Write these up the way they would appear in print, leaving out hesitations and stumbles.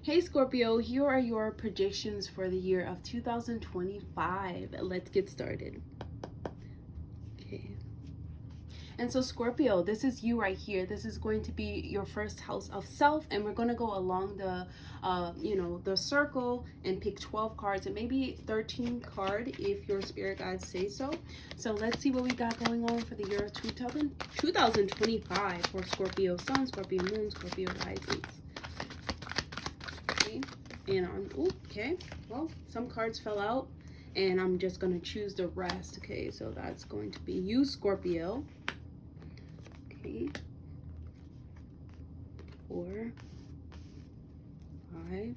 Hey Scorpio, here are your predictions for the year of 2025. Let's get started. Okay. And so Scorpio, this is you right here. This is going to be your first house of self, and we're going to go along the the circle and pick 12 cards and maybe 13 card if your spirit guides say so. So let's see what we got going on for the year of 2025 for Scorpio Sun, Scorpio Moon, Scorpio Risings. And okay, well, some cards fell out and I'm just gonna choose the rest. Okay, so that's going to be you, Scorpio. Okay, 4, 5,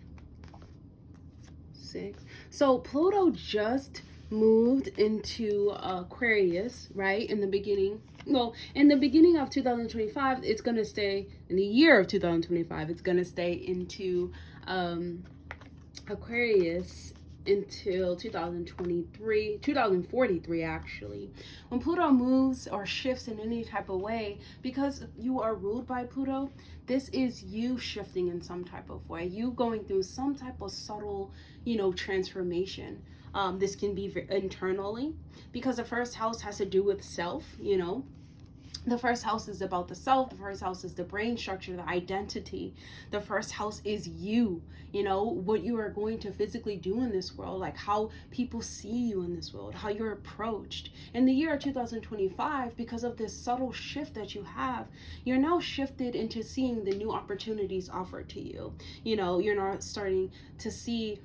6. So Pluto just moved into Aquarius, right? In the beginning. Well, in the beginning of 2025, it's gonna stay in the year of 2025. It's gonna stay into Aquarius until 2043 actually. When Pluto moves or shifts in any type of way, because you are ruled by Pluto, this is you shifting in some type of way, you going through some type of subtle, transformation. This can be internally, because the first house has to do with self. The first house is about the self. The first house is the brain structure, the identity. The first house is you, what you are going to physically do in this world, like how people see you in this world, how you're approached. In the year 2025, because of this subtle shift that you have, you're now shifted into seeing the new opportunities offered to you. You're not starting to see,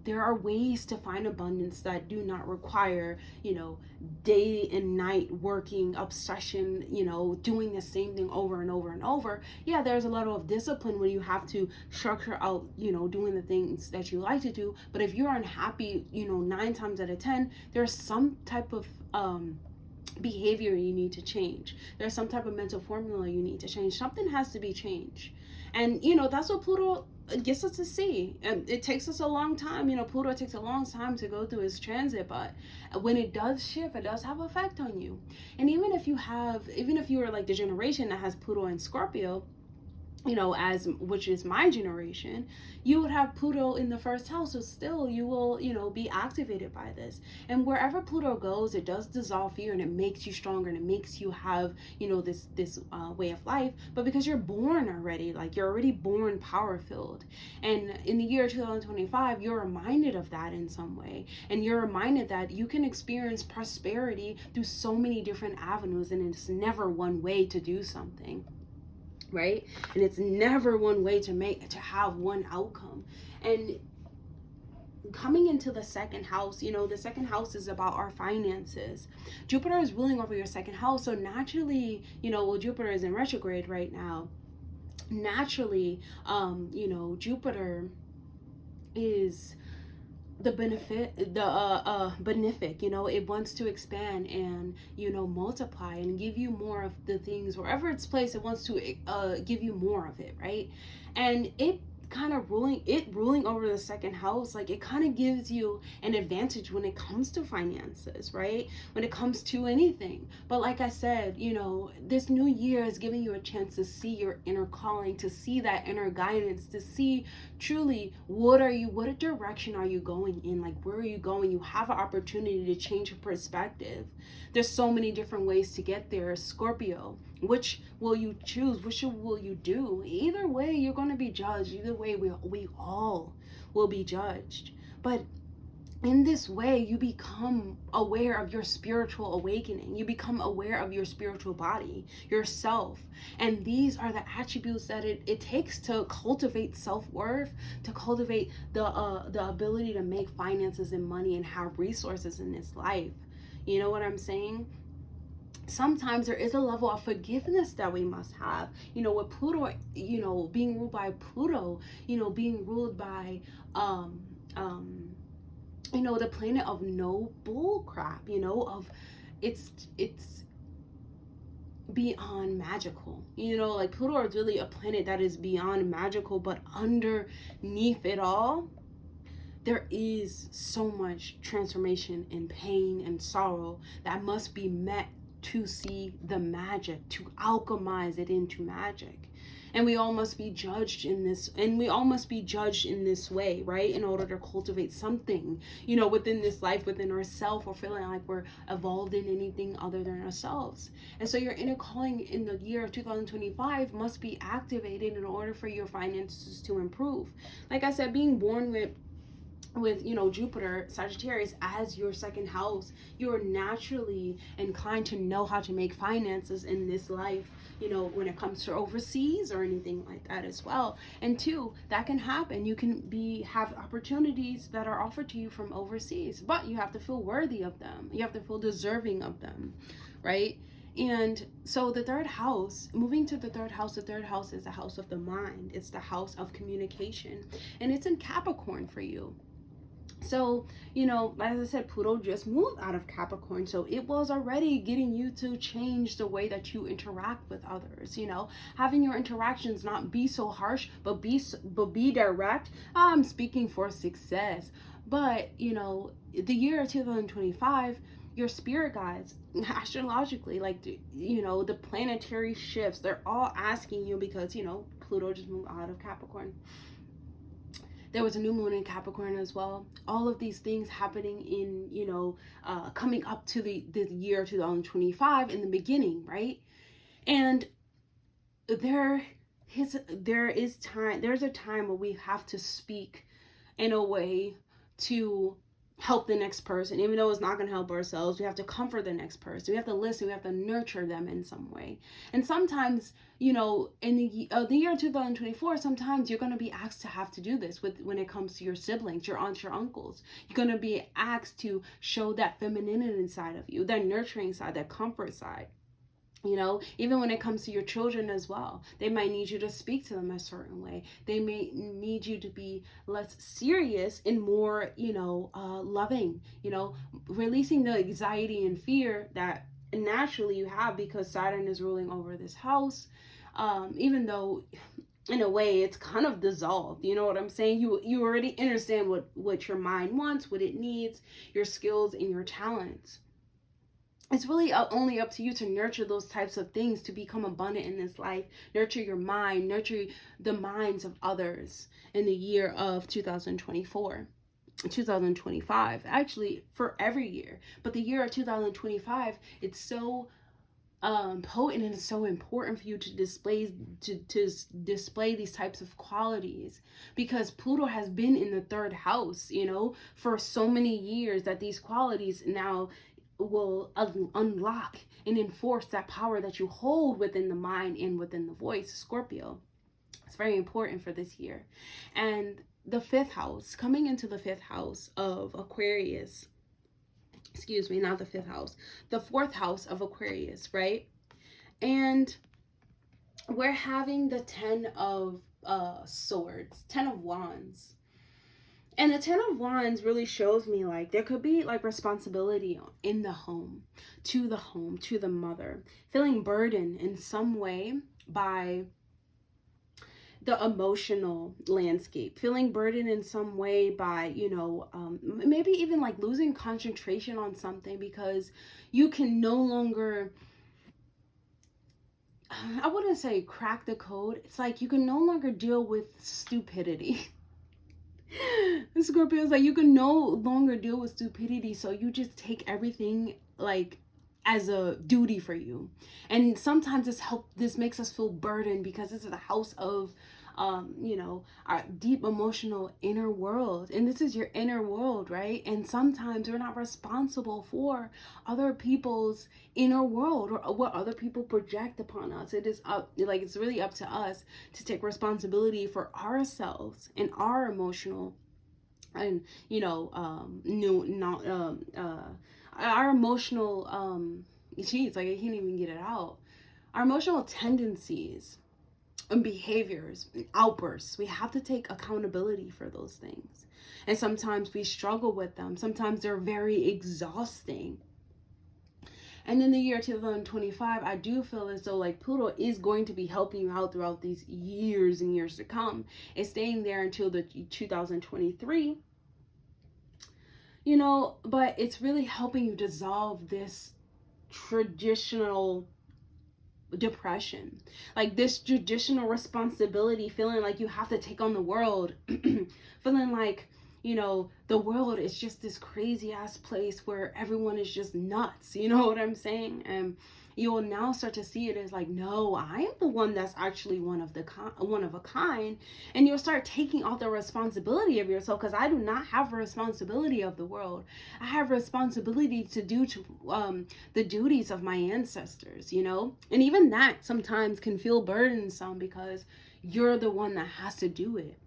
there are ways to find abundance that do not require, day and night working, obsession, doing the same thing over and over and over. Yeah, there's a lot of discipline when you have to structure out, doing the things that you like to do. But if you're unhappy, 9 times out of 10, there's some type of behavior you need to change. There's some type of mental formula you need to change. Something has to be changed. And that's what Pluto gets us to see. And it takes us a long time. Pluto takes a long time to go through its transit, but when it does shift, it does have effect on you. And even if you are like the generation that has Pluto and Scorpio, which is my generation, you would have Pluto in the first house, so still you will, be activated by this. And wherever Pluto goes, it does dissolve fear and it makes you stronger and it makes you have, this way of life. But because you're born already, like you're already born power filled. And in the year 2025, you're reminded of that in some way. And you're reminded that you can experience prosperity through so many different avenues, and it's never one way to do something. Right? And it's never one way to have one outcome. And coming into the second house, the second house is about our finances. Jupiter is ruling over your second house, so naturally, Jupiter is in retrograde right now. Naturally, Jupiter is the benefic, it wants to expand and multiply and give you more of the things. Wherever it's placed, it wants to give you more of it, right? And it kind of ruling over the second house, like it kind of gives you an advantage when it comes to finances, right? When it comes to anything. But like I said, this new year is giving you a chance to see your inner calling, to see that inner guidance, to see truly what direction are you going in, like where are you going? You have an opportunity to change your perspective. There's so many different ways to get there, Scorpio. Which will you choose? Which will you do? Either way, you're going to be judged. Either way, we all will be judged. But in this way, you become aware of your spiritual awakening. You become aware of your spiritual body, yourself. And these are the attributes that it takes to cultivate self-worth, to cultivate the ability to make finances and money and have resources in this life. You know what I'm saying? Sometimes there is a level of forgiveness that we must have, with Pluto, being ruled by Pluto, being ruled by the planet of no bull crap, of it's beyond magical. Like Pluto is really a planet that is beyond magical, but underneath it all, there is so much transformation and pain and sorrow that must be met to see the magic, to alchemize it into magic. And we all must be judged in this, and we all must be judged in this way, right? In order to cultivate something, you know, within this life, within ourselves, or feeling like we're evolved in anything other than ourselves. And so your inner calling in the year of 2025 must be activated in order for your finances to improve. Like I said, being born with you know, Jupiter, Sagittarius as your second house, you're naturally inclined to know how to make finances in this life, you know, when it comes to overseas or anything like that as well. And two, that can happen. You can have opportunities that are offered to you from overseas, but you have to feel worthy of them. You have to feel deserving of them, right? And so the third house, moving to the third house is the house of the mind. It's the house of communication, and it's in Capricorn for you. So, you know, as I said, Pluto just moved out of Capricorn. So it was already getting you to change the way that you interact with others, you know, having your interactions not be so harsh, but be direct. I'm speaking for success. But, you know, the year 2025, your spirit guides, astrologically, like, you know, the planetary shifts, they're all asking you, because, you know, Pluto just moved out of Capricorn. There was a new moon in Capricorn as well. All of these things happening in, you know, coming up to the year 2025 in the beginning, right? And there's a time where we have to speak in a way to help the next person, even though it's not going to help ourselves. We have to comfort the next person. We have to listen. We have to nurture them in some way. And sometimes, you know, in the year 2024, sometimes you're going to be asked to have to do this when it comes to your siblings, your aunts, your uncles. You're going to be asked to show that femininity side of you, that nurturing side, that comfort side. You know, even when it comes to your children as well, they might need you to speak to them a certain way. They may need you to be less serious and more, you know, loving, you know, releasing the anxiety and fear that naturally you have, because Saturn is ruling over this house. Even though in a way it's kind of dissolved, you know what I'm saying? You already understand what your mind wants, what it needs, your skills and your talents. It's really only up to you to nurture those types of things to become abundant in this life. Nurture your mind, nurture the minds of others in the year of 2025, actually for every year. But the year of 2025, it's so potent, and it's so important for you to display these types of qualities, because Pluto has been in the third house, you know, for so many years, that these qualities now will unlock and enforce that power that you hold within the mind and within the voice, Scorpio. It's very important for this year. And the fifth house, coming into the fifth house of Aquarius, excuse me, not the fifth house, the fourth house of Aquarius, right? And we're having the 10 of swords, 10 of wands. And the 10 of wands really shows me like there could be like responsibility in the home, to the mother, feeling burdened in some way by the emotional landscape, feeling burdened in some way by, you know, maybe even like losing concentration on something, because you can no longer, I wouldn't say crack the code. It's like you can no longer deal with stupidity. Scorpio is like, you can no longer deal with stupidity, so you just take everything like as a duty for you. And sometimes this makes us feel burdened, because this is the house of you know, our deep emotional inner world, and this is your inner world, right? And sometimes we're not responsible for other people's inner world, or what other people project upon us. It is it's really up to us to take responsibility for ourselves and our emotional and, you know, our emotional geez, like I can't even get it out, our emotional tendencies and behaviors and outbursts. We have to take accountability for those things. And sometimes we struggle with them. Sometimes they're very exhausting. And in the year 2025, I do feel as though like Pluto is going to be helping you out throughout these years and years to come. It's staying there until the 2023. You know, but it's really helping you dissolve this traditional depression, like this traditional responsibility, feeling like you have to take on the world, feeling like, you know, the world is just this crazy ass place where everyone is just nuts, you know what I'm saying? And you will now start to see it as like, no, I am the one that's actually one of a kind, and you'll start taking off the responsibility of yourself, because I do not have a responsibility of the world. I have a responsibility to do the duties of my ancestors, you know, and even that sometimes can feel burdensome because you're the one that has to do it.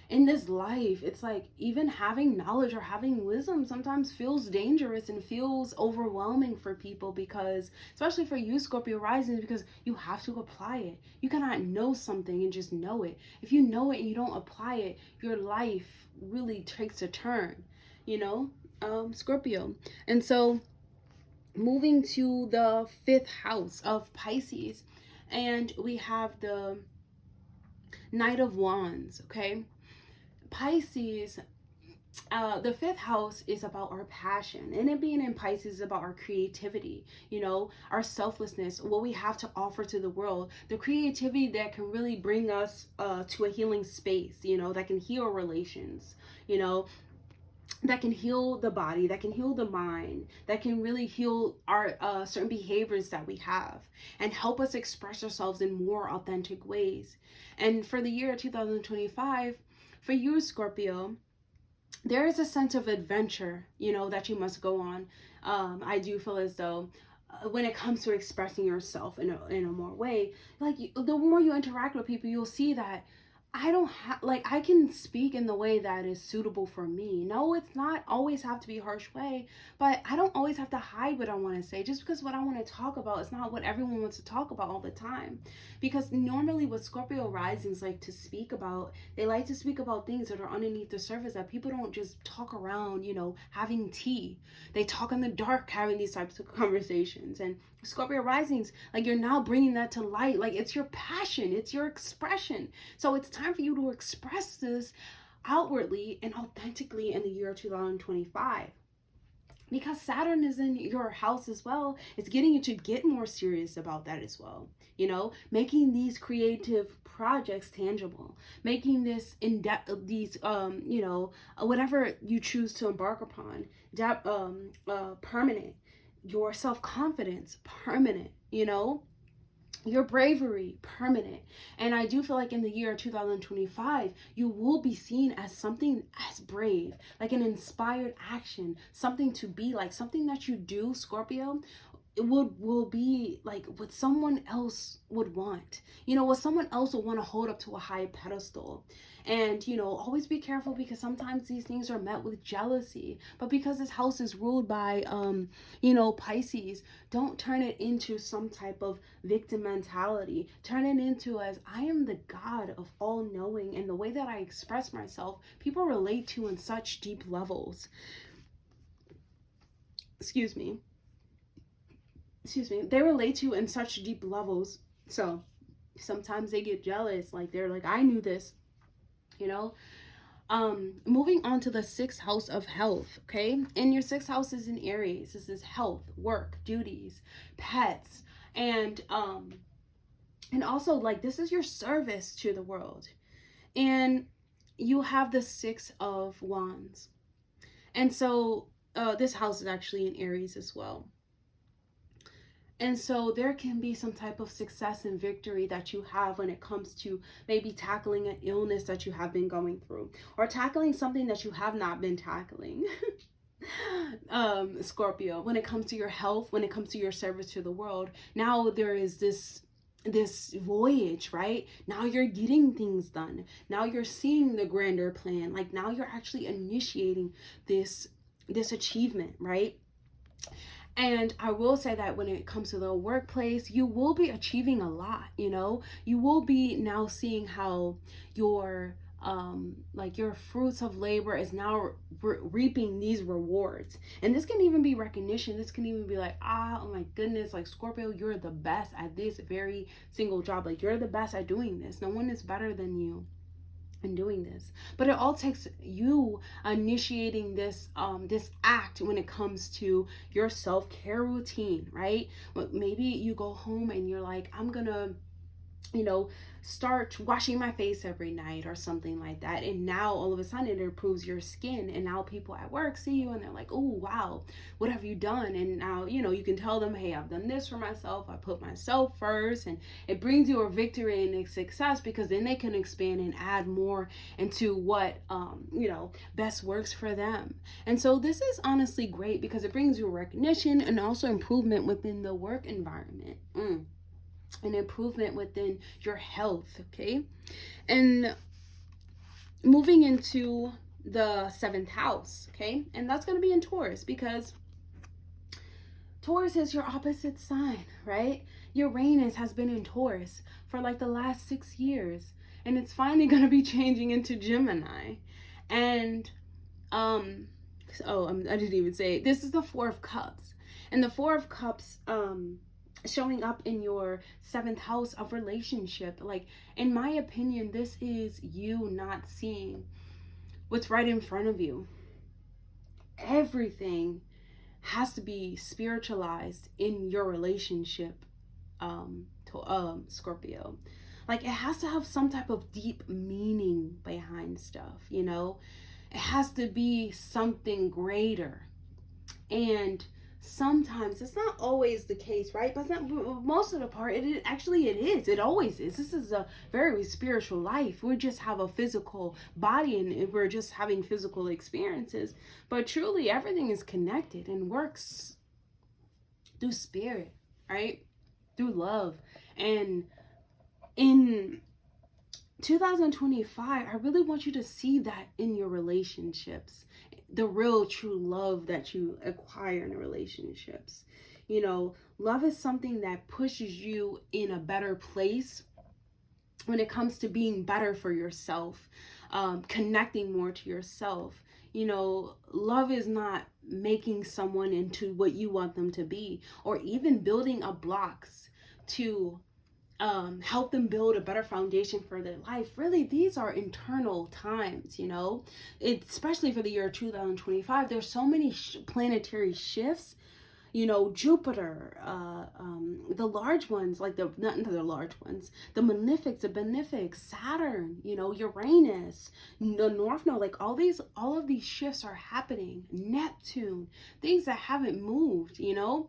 In this life, it's like even having knowledge or having wisdom sometimes feels dangerous and feels overwhelming for people, because especially for you Scorpio rising, because you have to apply it. You cannot know something and just know it. If you know it and you don't apply it, your life really takes a turn, you know, Scorpio. And so moving to the 5th house of Pisces, and we have the Knight of Wands. Okay, Pisces, the 5th house is about our passion, and it being in Pisces is about our creativity, you know, our selflessness, what we have to offer to the world, the creativity that can really bring us to a healing space, you know, that can heal relations, you know, that can heal the body, that can heal the mind, that can really heal our certain behaviors that we have, and help us express ourselves in more authentic ways. And for the year 2025, for you Scorpio, there is a sense of adventure, you know, that you must go on. I do feel as though when it comes to expressing yourself in a more way, like the more you interact with people, you'll see that I don't have, like, I can speak in the way that is suitable for me. No, it's not always have to be a harsh way, but I don't always have to hide what I want to say, just because what I want to talk about is not what everyone wants to talk about all the time. Because normally what Scorpio risings like to speak about, they like to speak about things that are underneath the surface, that people don't just talk around, you know, having tea. They talk in the dark, having these types of conversations. And Scorpio risings, like, you're now bringing that to light. Like, it's your passion, it's your expression. So it's time for you to express this outwardly and authentically in the year 2025. Because Saturn is in your house as well. It's getting you to get more serious about that as well. You know, making these creative projects tangible, making this you know, whatever you choose to embark upon, permanent. Your self-confidence, permanent, you know, your bravery, permanent. And I do feel like in the year 2025, you will be seen as something as brave, like an inspired action, something to be like, something that you do, Scorpio, it will be like what someone else would want, you know, what someone else will want to hold up to a high pedestal. And, you know, always be careful, because sometimes these things are met with jealousy. But because this house is ruled by you know, Pisces, don't turn it into some type of victim mentality. Turn it into as, I am the God of all knowing, and the way that I express myself, people relate to in such deep levels. Excuse me, they relate to in such deep levels. So sometimes they get jealous, like they're like, I knew this, you know. Moving on to the 6th house of health. Okay, and your 6th house is in Aries. This is health, work, duties, pets, and also, like, this is your service to the world. And you have the 6 of Wands, and so this house is actually in Aries as well. And so there can be some type of success and victory that you have when it comes to maybe tackling an illness that you have been going through, or tackling something that you have not been tackling. Scorpio, when it comes to your health, when it comes to your service to the world, now there is this voyage, right? Now you're getting things done. Now you're seeing the grander plan. Like, now you're actually initiating this achievement, right? And I will say that when it comes to the workplace, you will be achieving a lot, you know. You will be now seeing how your like your fruits of labor is now reaping these rewards. And this can even be recognition. This can even be like, oh my goodness, like, Scorpio, you're the best at this very single job. Like, you're the best at doing this. No one is better than you. in doing this. But it all takes you initiating this this act when it comes to your self-care routine, right? Maybe you go home and you're like, I'm gonna, you know, start washing my face every night or something like that. And now all of a sudden it improves your skin. And now people at work see you and they're like, oh, wow, what have you done? And now, you know, you can tell them, hey, I've done this for myself. I put myself first. And it brings you a victory and a success, because then they can expand and add more into what, you know, best works for them. And so this is honestly great because it brings you recognition and also improvement within the work environment. An improvement within your health, okay? And moving into the 7th house, okay? And that's going to be in Taurus, because Taurus is your opposite sign, right? Uranus has been in Taurus for like the last 6 years, and it's finally going to be changing into Gemini. And I didn't even say it. This is the 4 of Cups. And the 4 of Cups showing up in your 7th house of relationship. Like, in my opinion, this is you not seeing what's right in front of you. Everything has to be spiritualized in your relationship, Scorpio. Like, it has to have some type of deep meaning behind stuff, you know? It has to be something greater. And sometimes it's not always the case, right? But it's not, most of the part, it is. It always is. This is a very spiritual life. We just have a physical body and we're just having physical experiences. But truly, everything is connected and works through spirit, right? Through love. And in 2025, I really want you to see that in your relationships, the real true love that you acquire in relationships. You know, love is something that pushes you in a better place when it comes to being better for yourself, connecting more to yourself. You know, love is not making someone into what you want them to be, or even building up blocks to help them build a better foundation for their life. Really, these are internal times, you know, especially for the year 2025. There's so many planetary shifts, you know, Jupiter, the large ones, like not the large ones, the malefics, the benefics, Saturn, you know, Uranus, the North Node, like all of these shifts are happening. Neptune, things that haven't moved, you know,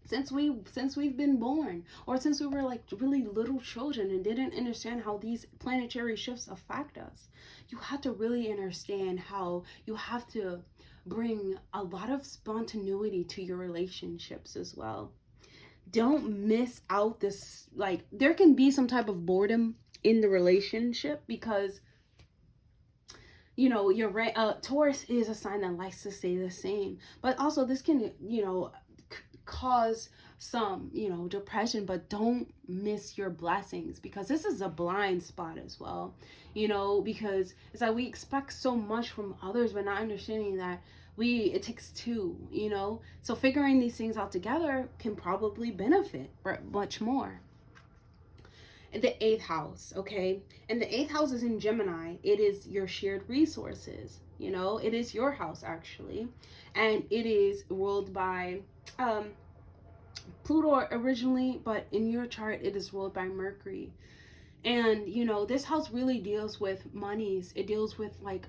since we've been born, or since we were like really little children and didn't understand how these planetary shifts affect us. You have to really understand how you have to bring a lot of spontaneity to your relationships as well. Don't miss out this, like, there can be some type of boredom in the relationship because, you know, Taurus is a sign that likes to stay the same, but also this can, you know, cause some, you know, depression. But don't miss your blessings, because this is a blind spot as well, you know, because it's like we expect so much from others but not understanding that it takes two, you know. So figuring these things out together can probably benefit much more. The 8th house, okay, and the 8th house is in Gemini. It is your shared resources, you know. It is your house actually, and it is ruled by Pluto originally, but in your chart it is ruled by Mercury. And you know, this house really deals with monies. It deals with like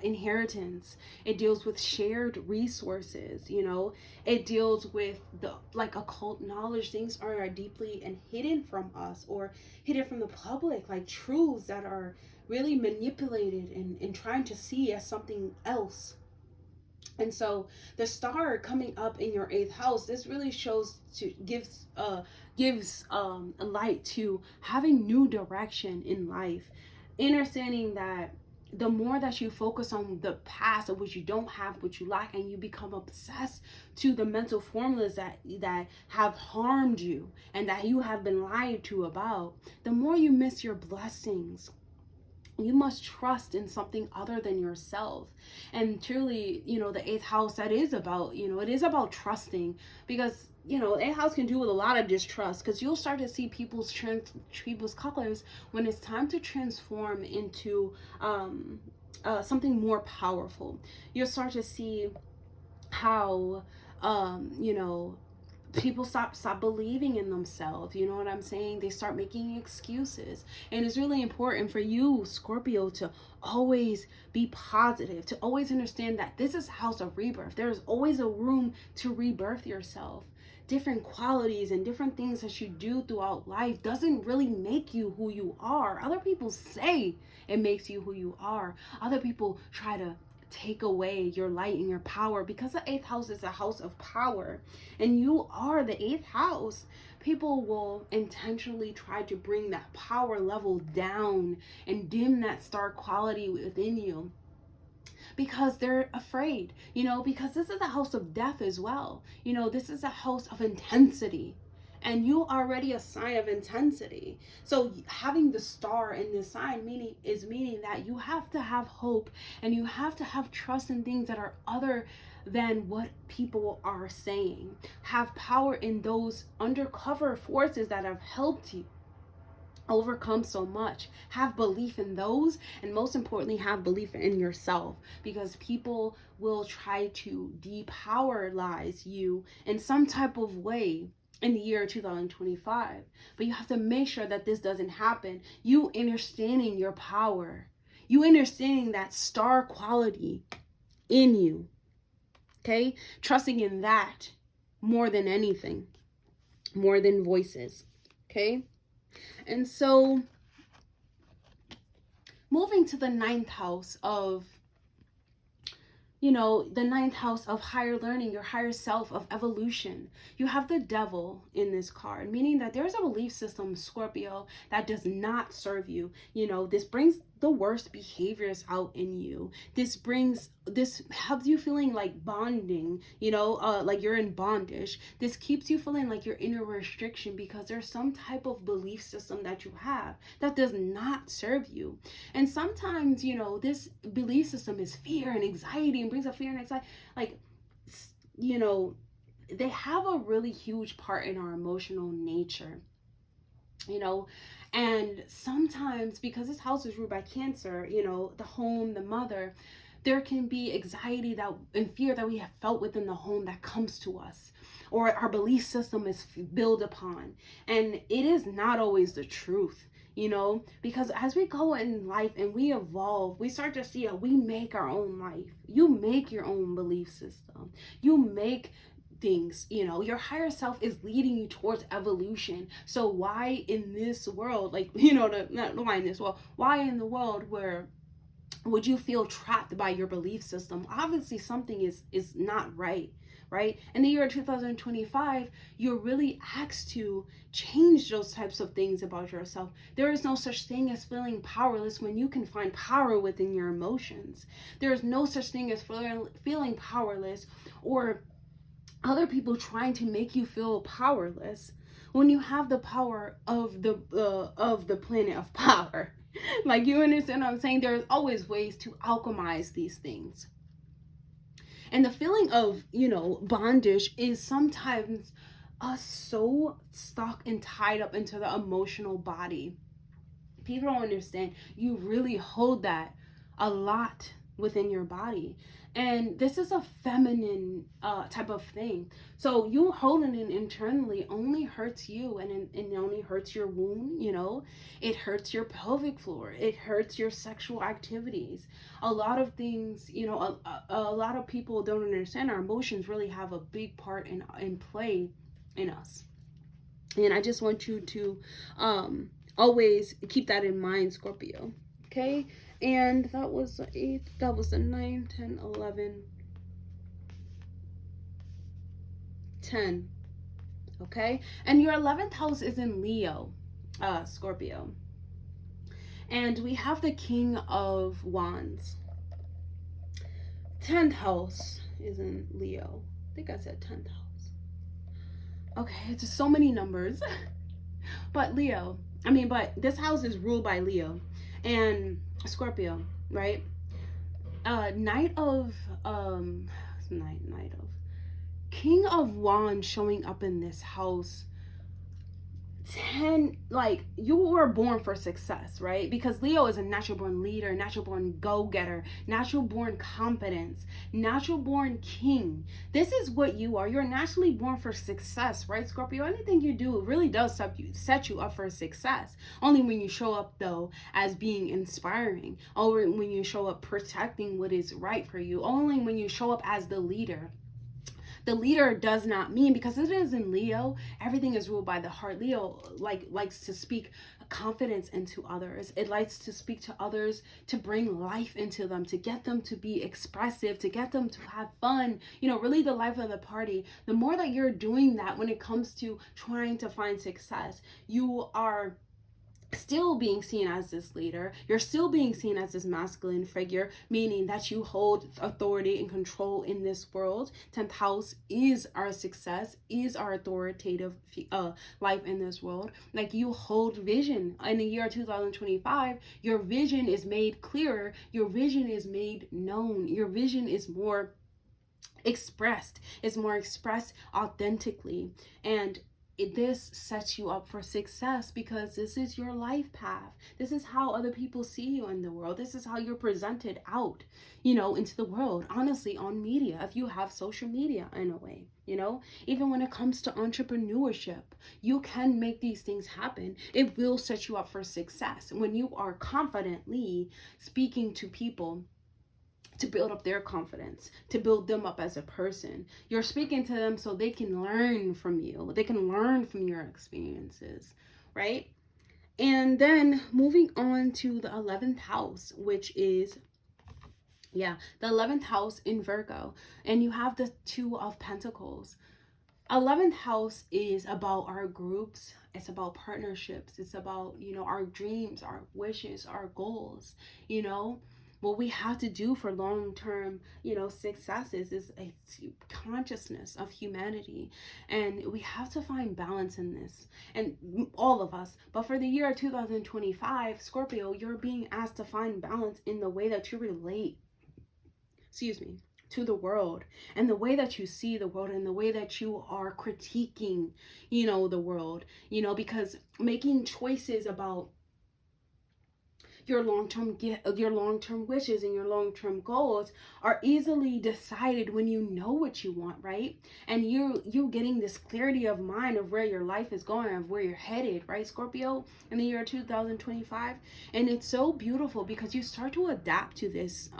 inheritance. It deals with shared resources, you know. It deals with the like occult knowledge. Things are deeply and hidden from us, or hidden from the public, like truths that are really manipulated and trying to see as something else. And so the star coming up in your 8th house, this really gives a light to having new direction in life. Understanding that the more that you focus on the past of what you don't have, what you lack, and you become obsessed to the mental formulas that have harmed you and that you have been lied to about, the more you miss your blessings. You must trust in something other than yourself. And truly, you know, the 8th house, that is about, you know, it is about trusting, because you know, 8th house can do with a lot of distrust, because you'll start to see people's colors when it's time to transform into something more powerful. You'll start to see how you know, people stop believing in themselves. You know what I'm saying? They start making excuses. And it's really important for you, Scorpio, to always be positive, to always understand that this is house of rebirth. There's always a room to rebirth yourself. Different qualities and different things that you do throughout life doesn't really make you who you are. Other people say it makes you who you are. Other people try to take away your light and your power, because the 8th house is a house of power and you are the 8th house. People will intentionally try to bring that power level down and dim that star quality within you, because they're afraid, you know, because this is a house of death as well. You know, this is a house of intensity. And you are already a sign of intensity. So having the star in this sign meaning that you have to have hope and you have to have trust in things that are other than what people are saying. Have power in those undercover forces that have helped you overcome so much. Have belief in those, and most importantly, have belief in yourself, because people will try to depowerize you in some type of way in the year 2025. But you have to make sure that this doesn't happen. You understanding your power, you understanding that star quality in you, okay? Trusting in that more than anything, more than voices, okay? And so moving to the 9th house of, you know, the 9th house of higher learning, your higher self, of evolution. You have the devil in this card, meaning that there's a belief system, Scorpio, that does not serve you. You know, this brings the worst behaviors out in you. This helps you feeling like bonding, you know, like you're in bondage. This keeps you feeling like you're in a restriction, because there's some type of belief system that you have that does not serve you. And sometimes, you know, this belief system is fear and anxiety, and brings up fear and anxiety. Like, you know, they have a really huge part in our emotional nature, you know. And sometimes, because this house is ruled by Cancer, you know, the home, the mother, there can be anxiety that and fear that we have felt within the home that comes to us, or our belief system is built upon. And it is not always the truth, you know, because as we go in life and we evolve, we start to see that we make our own life. You make your own belief system. You make things, you know, your higher self is leading you towards evolution. So why in this world, like, you know, not why in this world, why in the world where would you feel trapped by your belief system? Obviously something is not right. In the year 2025, you're really asked to change those types of things about yourself. There is no such thing as feeling powerless when you can find power within your emotions. There is no such thing as feeling powerless, or other people trying to make you feel powerless, when you have the power of the planet of power. Like, you understand what I'm saying? There's always ways to alchemize these things. And the feeling of, you know, bondage is sometimes us so stuck and tied up into the emotional body. People don't understand. You really hold that a lot within your body. And this is a feminine type of thing. So you holding it internally only hurts you, and it only hurts your womb, you know. It hurts your pelvic floor. It hurts your sexual activities. A lot of things, you know, a lot of people don't understand our emotions really have a big part in play in us. And I just want you to always keep that in mind, Scorpio. Okay? And that was the 8th, that was the 9, 10, 11, 10. Okay? And your 11th house is in Leo, Scorpio. And we have the King of Wands. 10th house is in Leo. I think I said 10th house. Okay, it's just so many numbers. But but this house is ruled by Leo and Scorpio, right? Night of King of Wands showing up in this house, like, you were born for success, right? Because Leo is a natural born leader, natural born go-getter, natural born competence, natural born king. This is what you are. You're naturally born for success, right, Scorpio? Anything you do really does set you up for success. Only when you show up, though, as being inspiring, or when you show up protecting what is right for you, only when you show up as the leader. The leader does not mean, because it is in Leo, everything is ruled by the heart. Leo likes to speak confidence into others. It likes to speak to others, to bring life into them, to get them to be expressive, to get them to have fun, really the life of the party. The more that you're doing that when it comes to trying to find success, you are still being seen as this leader. You're still being seen as this masculine figure, meaning that you hold authority and control in this world. 10th house is our success, is our authoritative life in this world. Like, you hold vision. In the year 2025, your vision is made clearer, your vision is made known, your vision is more expressed, authentically. And this sets you up for success, because this is your life path. This is how other people see you in the world. This is how you're presented out, into the world. Honestly, on media, if you have social media, in a way, even when it comes to entrepreneurship, you can make these things happen. It will set you up for success when you are confidently speaking to people to build up their confidence, to build them up as a person. You're speaking to them so they can learn from you. They can learn from your experiences, right? And then moving on to the 11th house, which is, the 11th house in Virgo. And you have the 2 of Pentacles. 11th house is about our groups. It's about partnerships. It's about, our dreams, our wishes, our goals, What we have to do for long-term, successes is a consciousness of humanity. And we have to find balance in this. And all of us. But for the year 2025, Scorpio, you're being asked to find balance in the way that you relate, to the world, and the way that you see the world, and the way that you are critiquing, the world, because making choices about your long-term wishes and your long-term goals are easily decided when you know what you want, right? And you're getting this clarity of mind of where your life is going, of where you're headed, right, Scorpio, in the year 2025. And it's so beautiful because you start to adapt to this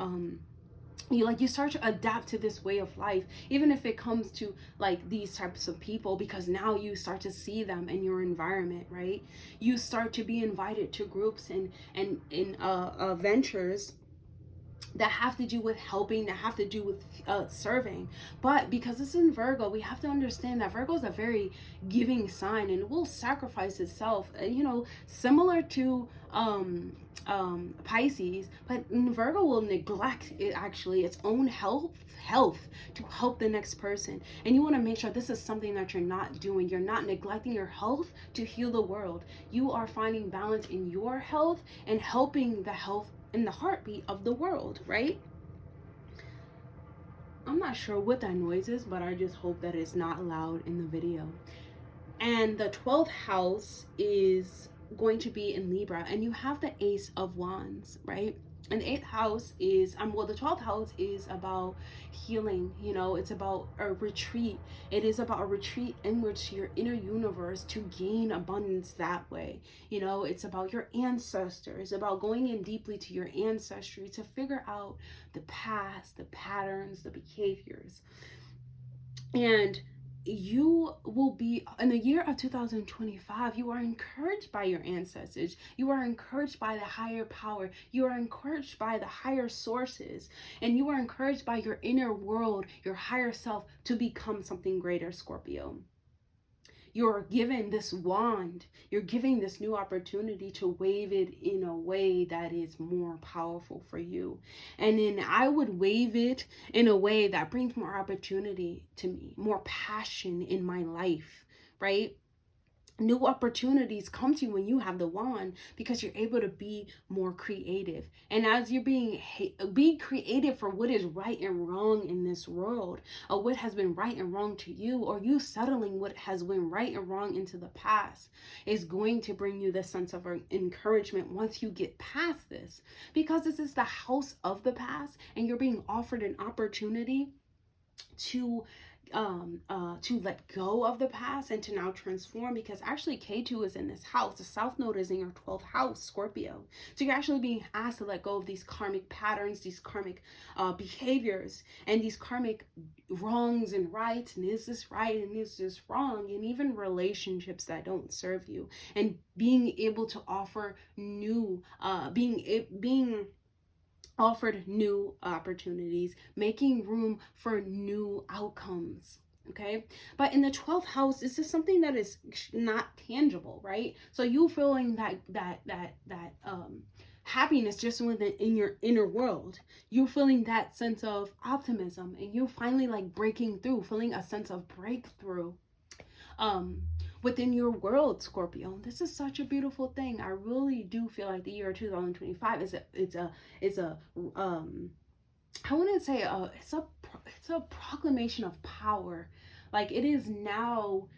you start to adapt to this way of life, even if it comes to like these types of people, because now you start to see them in your environment, right? You start to be invited to groups and ventures that have to do with helping, that have to do with serving. But because it's in Virgo, we have to understand that Virgo is a very giving sign, and it will sacrifice itself, similar to Pisces. But Virgo will neglect its own health to help the next person. And you want to make sure this is something that you're not doing. You're not neglecting your health to heal the world. You are finding balance in your health and helping the health in the heartbeat of the world, right? I'm not sure what that noise is, but I just hope that it's not loud in the video. And the 12th house is going to be in Libra, and you have the Ace of Wands, right? And the 8th house is the 12th house is about healing. It's about a retreat. It is about a retreat inwards to your inner universe to gain abundance that way. It's about your ancestors, about going in deeply to your ancestry to figure out the past, the patterns, the behaviors. And you will be, in the year of 2025, you are encouraged by your ancestors. You are encouraged by the higher power. You are encouraged by the higher sources. And you are encouraged by your inner world, your higher self, to become something greater, Scorpio. You're given this wand. You're giving this new opportunity to wave it in a way that is more powerful for you. And then I would wave it in a way that brings more opportunity to me, more passion in my life, right? new opportunities come to you when you have the wand, because you're able to be more creative. And as you're be creative for what is right and wrong in this world, or what has been right and wrong to you, or you settling what has been right and wrong into the past, is going to bring you the sense of encouragement once you get past this, because this is the house of the past, and you're being offered an opportunity to let go of the past and to now transform, because actually K2 is in this house. The South Node is in your 12th house, Scorpio. So you're actually being asked to let go of these karmic patterns, these karmic behaviors, and these karmic wrongs and rights, and is this right and is this wrong, and even relationships that don't serve you, and being able to offer new being offered new opportunities, making room for new outcomes. Okay, but in the 12th house, this is something that is not tangible, right? So you feeling that happiness just within in your inner world, you feeling that sense of optimism, and you finally like breaking through, feeling a sense of breakthrough um within your world, Scorpio. This is such a beautiful thing. I really do feel like the year 2025 is a I wouldn't say it's a proclamation of power. Like, it is now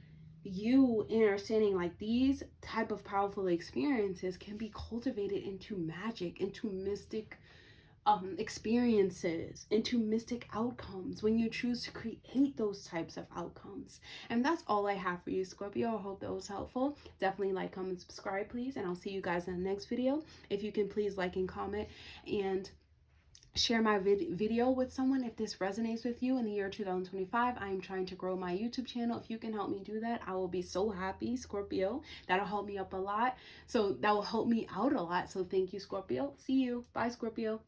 you understanding like these type of powerful experiences can be cultivated into magic, into mystic experiences, into mystic outcomes, when you choose to create those types of outcomes. And that's all I have for you, Scorpio. I hope that was helpful. Definitely like, comment, subscribe, please, and I'll see you guys in the next video. If you can please like and comment and share my video with someone if this resonates with you in the year 2025. I am trying to grow my YouTube channel. If you can help me do that, I will be so happy, Scorpio. That'll help me up a lot. So that will help me out a lot. So thank you, Scorpio. See you. Bye, Scorpio.